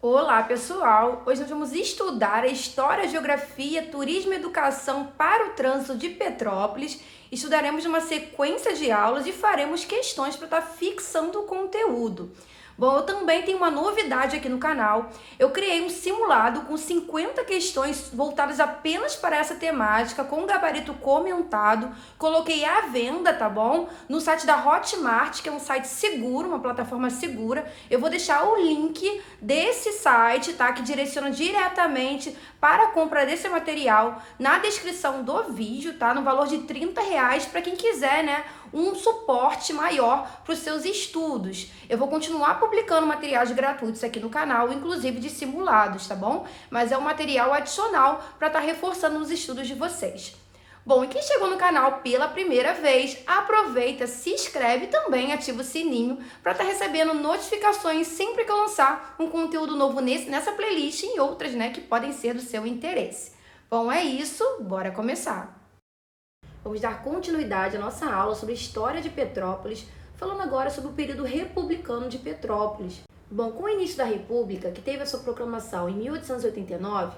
Olá, pessoal! Hoje nós vamos estudar a História, Geografia, Turismo e Educação para o Trânsito de Petrópolis. Estudaremos uma sequência de aulas e faremos questões para estar fixando o conteúdo. Bom, eu também tenho uma novidade aqui no canal. Eu criei um simulado com 50 questões voltadas apenas para essa temática, com gabarito comentado. Coloquei à venda, tá bom? No site da Hotmart, que é um site seguro, uma plataforma segura. Eu vou deixar o link desse site, tá? Que direciona diretamente para a compra desse material na descrição do vídeo, tá? No valor de R$30 para quem quiser, né? Um suporte maior para os seus estudos. Eu vou continuar publicando materiais gratuitos aqui no canal, inclusive de simulados, tá bom? Mas é um material adicional para estar reforçando os estudos de vocês. Bom, e quem chegou no canal pela primeira vez, aproveita, se inscreve e também ativa o sininho para estar recebendo notificações sempre que eu lançar um conteúdo novo nessa playlist e outras, né, que podem ser do seu interesse. Bom, é isso, bora começar! Vamos dar continuidade à nossa aula sobre História de Petrópolis, falando agora sobre o período republicano de Petrópolis. Bom, com o início da República, que teve a sua proclamação em 1889,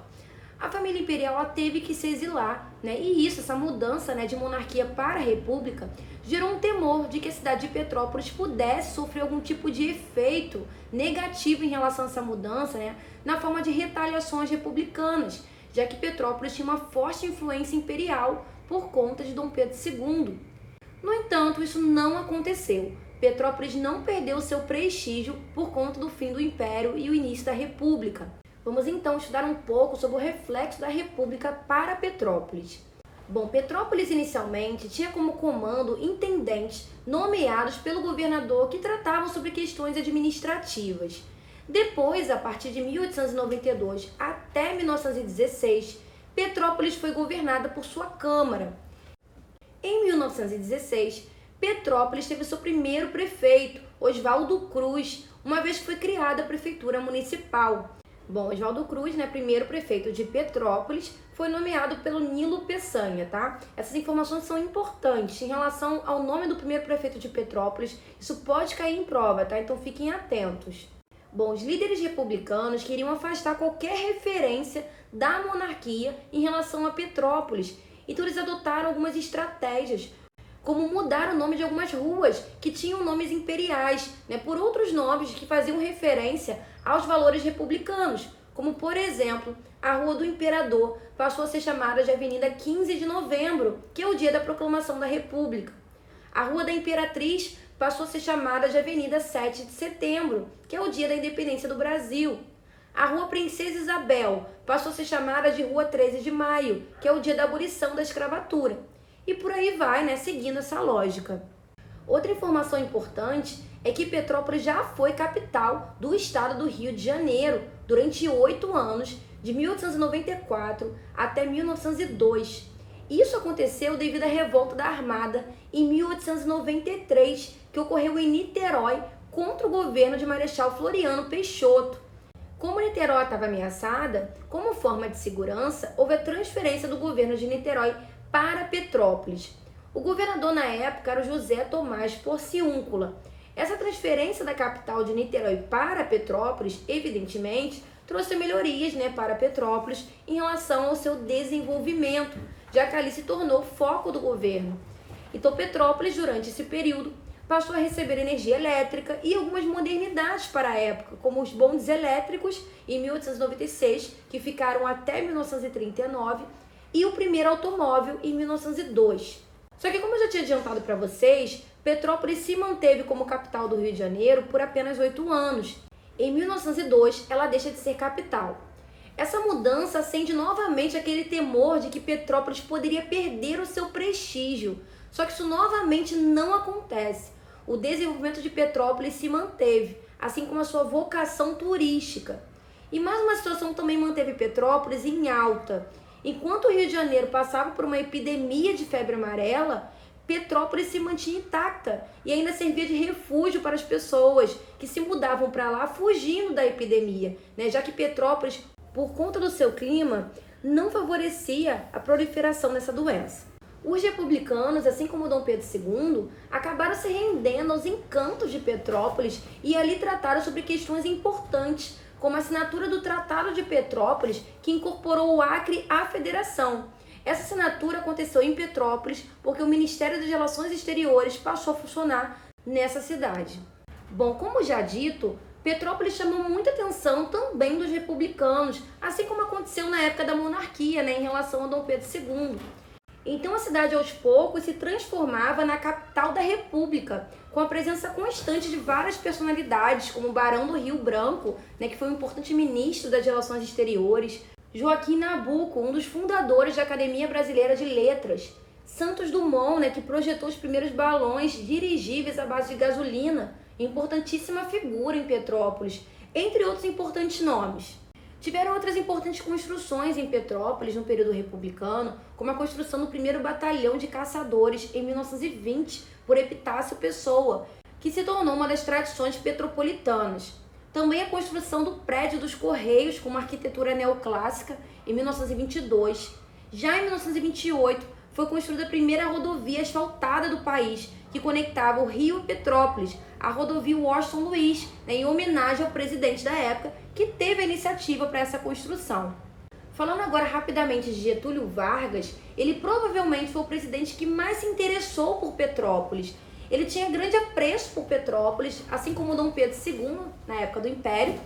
a família imperial ela teve que se exilar, né? E essa mudança, né, de monarquia para a república, gerou um temor de que a cidade de Petrópolis pudesse sofrer algum tipo de efeito negativo em relação a essa mudança, né, na forma de retaliações republicanas, já que Petrópolis tinha uma forte influência imperial por conta de Dom Pedro II. No entanto, isso não aconteceu. Petrópolis não perdeu seu prestígio por conta do fim do Império e o início da República. Vamos então estudar um pouco sobre o reflexo da República para Petrópolis. Bom, Petrópolis inicialmente tinha como comando intendentes nomeados pelo governador que tratavam sobre questões administrativas. Depois, a partir de 1892 até 1916, Petrópolis foi governada por sua Câmara. Em 1916, Petrópolis teve seu primeiro prefeito, Oswaldo Cruz, uma vez que foi criada a Prefeitura Municipal. Bom, Oswaldo Cruz, né, primeiro prefeito de Petrópolis, foi nomeado pelo Nilo Peçanha, tá? Essas informações são importantes em relação ao nome do primeiro prefeito de Petrópolis. Isso pode cair em prova, tá? Então fiquem atentos. Bom, os líderes republicanos queriam afastar qualquer referência da monarquia em relação a Petrópolis. Então eles adotaram algumas estratégias, como mudar o nome de algumas ruas que tinham nomes imperiais, né, por outros nomes que faziam referência aos valores republicanos, como por exemplo, a Rua do Imperador passou a ser chamada de Avenida 15 de Novembro, que é o dia da proclamação da República. A Rua da Imperatriz passou a ser chamada de Avenida 7 de Setembro, que é o dia da independência do Brasil. A Rua Princesa Isabel passou a ser chamada de Rua 13 de Maio, que é o dia da abolição da escravatura. E por aí vai, né, seguindo essa lógica. Outra informação importante é que Petrópolis já foi capital do estado do Rio de Janeiro durante 8 anos, de 1894 até 1902. Isso aconteceu devido à revolta da Armada em 1893, que ocorreu em Niterói contra o governo de Marechal Floriano Peixoto. Como Niterói estava ameaçada, como forma de segurança, houve a transferência do governo de Niterói para Petrópolis. O governador na época era o José Tomás Porciúncula. Essa transferência da capital de Niterói para Petrópolis, evidentemente, trouxe melhorias, né, para Petrópolis em relação ao seu desenvolvimento, já que ali se tornou foco do governo. Então Petrópolis, durante esse período, passou a receber energia elétrica e algumas modernidades para a época, como os bondes elétricos em 1896, que ficaram até 1939, e o primeiro automóvel em 1902. Só que, como eu já tinha adiantado para vocês, Petrópolis se manteve como capital do Rio de Janeiro por apenas 8 anos. Em 1902, ela deixa de ser capital. Essa mudança acende novamente aquele temor de que Petrópolis poderia perder o seu prestígio. Só que isso novamente não acontece. O desenvolvimento de Petrópolis se manteve, assim como a sua vocação turística. E mais uma situação também manteve Petrópolis em alta. Enquanto o Rio de Janeiro passava por uma epidemia de febre amarela, Petrópolis se mantinha intacta e ainda servia de refúgio para as pessoas que se mudavam para lá fugindo da epidemia, né? Já que Petrópolis, por conta do seu clima, não favorecia a proliferação dessa doença. Os republicanos, assim como Dom Pedro II, acabaram se rendendo aos encantos de Petrópolis e ali trataram sobre questões importantes, como a assinatura do Tratado de Petrópolis, que incorporou o Acre à federação. Essa assinatura aconteceu em Petrópolis porque o Ministério das Relações Exteriores passou a funcionar nessa cidade. Bom, como já dito, Petrópolis chamou muita atenção também dos republicanos, assim como aconteceu na época da monarquia, em relação a Dom Pedro II. Então a cidade aos poucos se transformava na capital da República, com a presença constante de várias personalidades, como o Barão do Rio Branco, que foi um importante ministro das Relações Exteriores, Joaquim Nabuco, um dos fundadores da Academia Brasileira de Letras, Santos Dumont, que projetou os primeiros balões dirigíveis à base de gasolina, importantíssima figura em Petrópolis, entre outros importantes nomes. Tiveram outras importantes construções em Petrópolis no período republicano, como a construção do primeiro batalhão de caçadores em 1920 por Epitácio Pessoa, que se tornou uma das tradições petropolitanas. Também a construção do prédio dos Correios com uma arquitetura neoclássica em 1922. Já em 1928 foi construída a primeira rodovia asfaltada do país, que conectava o Rio e Petrópolis, a rodovia Washington Luiz, em homenagem ao presidente da época, que teve a iniciativa para essa construção. Falando agora rapidamente de Getúlio Vargas, ele provavelmente foi o presidente que mais se interessou por Petrópolis. Ele tinha grande apreço por Petrópolis, assim como Dom Pedro II, na época do Império.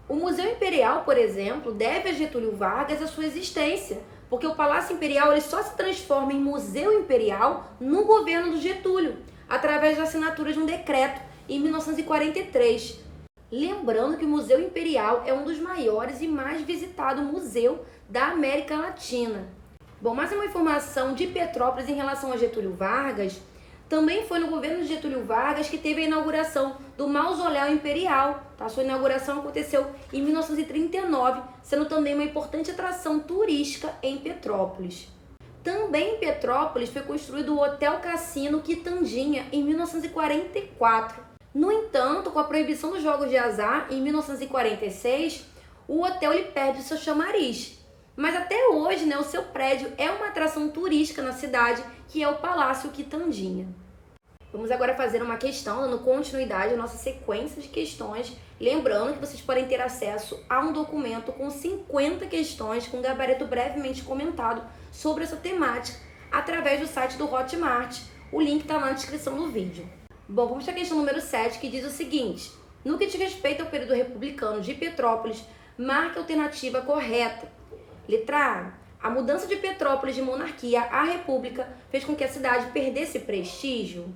O Museu Imperial, por exemplo, deve a Getúlio Vargas a sua existência, porque o Palácio Imperial ele só se transforma em Museu Imperial no governo do Getúlio, através da assinatura de um decreto em 1943. Lembrando que o Museu Imperial é um dos maiores e mais visitados museus da América Latina. Bom, mais uma informação de Petrópolis em relação a Getúlio Vargas. Também foi no governo de Getúlio Vargas que teve a inauguração do Mausoléu Imperial. Sua inauguração aconteceu em 1939, sendo também uma importante atração turística em Petrópolis. Também em Petrópolis foi construído o Hotel Cassino Quitandinha em 1944. No entanto, com a proibição dos jogos de azar em 1946, o hotel ele perde o seu chamariz. Mas até hoje, o seu prédio é uma atração turística na cidade, que é o Palácio Quitandinha. Vamos agora fazer uma questão, dando continuidade à nossa sequência de questões. Lembrando que vocês podem ter acesso a um documento com 50 questões, com gabarito brevemente comentado sobre essa temática, através do site do Hotmart. O link está na descrição do vídeo. Bom, vamos para a questão número 7, que diz o seguinte: no que diz respeito ao período republicano de Petrópolis, marque a alternativa correta. Letra A. A mudança de Petrópolis de monarquia à república fez com que a cidade perdesse prestígio.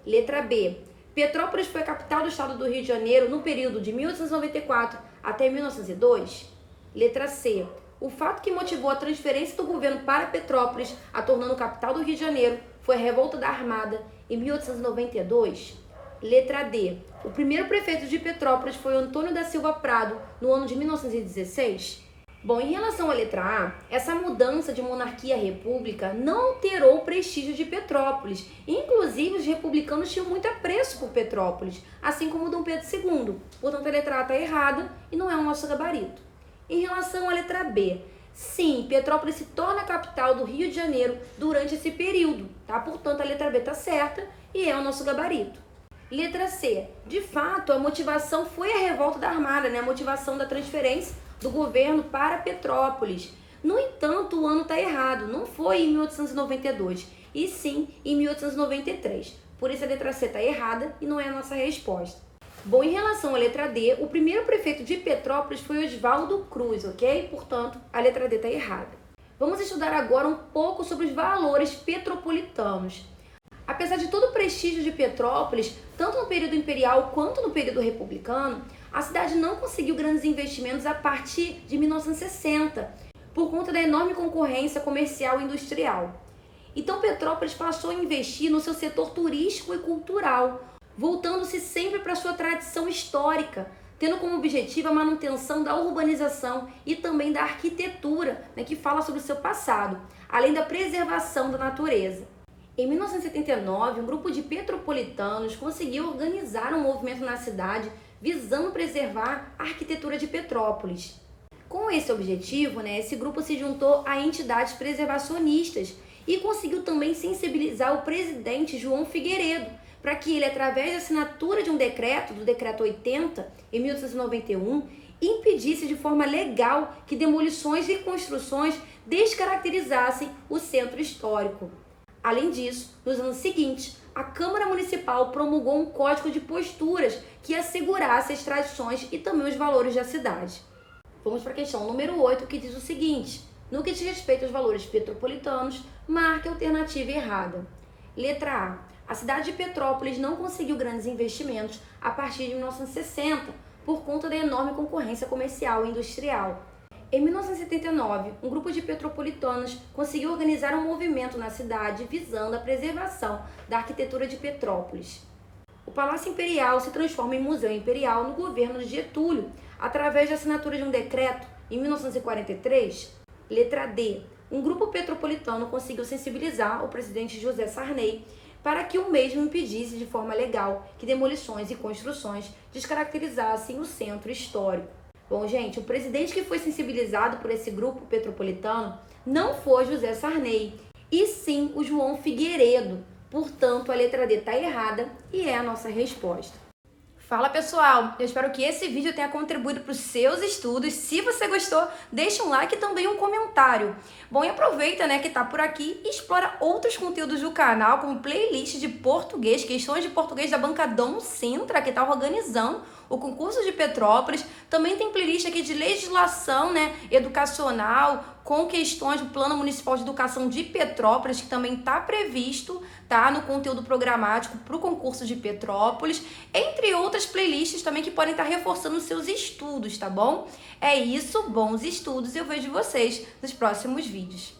Letra B. Petrópolis foi a capital do estado do Rio de Janeiro no período de 1894 até 1902. Letra C. O fato que motivou a transferência do governo para Petrópolis, a tornando capital do Rio de Janeiro, foi a Revolta da Armada em 1892. Letra D. O primeiro prefeito de Petrópolis foi Antônio da Silva Prado, no ano de 1916. Bom, em relação à letra A, essa mudança de monarquia à república não alterou o prestígio de Petrópolis. Inclusive, os republicanos tinham muito apreço por Petrópolis, assim como Dom Pedro II. Portanto, a letra A está errada e não é o nosso gabarito. Em relação à letra B, sim, Petrópolis se torna a capital do Rio de Janeiro durante esse período, Portanto, a letra B está certa e é o nosso gabarito. Letra C, de fato, a motivação foi a Revolta da Armada, a motivação da transferência do governo para Petrópolis. No entanto, o ano está errado, não foi em 1892, e sim em 1893. Por isso a letra C está errada e não é a nossa resposta. Bom, em relação à letra D, o primeiro prefeito de Petrópolis foi Oswaldo Cruz, ok? Portanto, a letra D está errada. Vamos estudar agora um pouco sobre os valores petropolitanos. Apesar de todo o prestígio de Petrópolis, tanto no período imperial quanto no período republicano, a cidade não conseguiu grandes investimentos a partir de 1960, por conta da enorme concorrência comercial e industrial. Então Petrópolis passou a investir no seu setor turístico e cultural, voltando-se sempre para sua tradição histórica, tendo como objetivo a manutenção da urbanização e também da arquitetura, que fala sobre o seu passado, além da preservação da natureza. Em 1979, um grupo de petropolitanos conseguiu organizar um movimento na cidade visando preservar a arquitetura de Petrópolis. Com esse objetivo, esse grupo se juntou a entidades preservacionistas e conseguiu também sensibilizar o presidente João Figueiredo, para que ele, através da assinatura de um decreto, do Decreto 80, em 1891, impedisse de forma legal que demolições e construções descaracterizassem o centro histórico. Além disso, nos anos seguintes, a Câmara Municipal promulgou um código de posturas que assegurasse as tradições e também os valores da cidade. Vamos para a questão número 8, que diz o seguinte: no que diz respeito aos valores petropolitanos, marque a alternativa errada. Letra A. A cidade de Petrópolis não conseguiu grandes investimentos a partir de 1960 por conta da enorme concorrência comercial e industrial. Em 1979, um grupo de petropolitanos conseguiu organizar um movimento na cidade visando a preservação da arquitetura de Petrópolis. O Palácio Imperial se transforma em Museu Imperial no governo de Getúlio, através da assinatura de um decreto em 1943. Letra D. Um grupo petropolitano conseguiu sensibilizar o presidente José Sarney para que o mesmo impedisse de forma legal que demolições e construções descaracterizassem o centro histórico. Bom, gente, o presidente que foi sensibilizado por esse grupo petropolitano não foi José Sarney, e sim o João Figueiredo. Portanto, a letra D está errada e é a nossa resposta. Fala pessoal, eu espero que esse vídeo tenha contribuído para os seus estudos. Se você gostou, deixa um like e também um comentário. Bom, e aproveita, né, que tá por aqui e explora outros conteúdos do canal, como playlist de português, questões de português da banca Dom Sintra, que tá organizando o concurso de Petrópolis. Também tem playlist aqui de legislação, né, educacional, com questões do Plano Municipal de Educação de Petrópolis, que também está previsto, tá, no conteúdo programático para o concurso de Petrópolis, entre outras playlists também que podem estar reforçando os seus estudos, tá bom? É isso, bons estudos e eu vejo vocês nos próximos vídeos.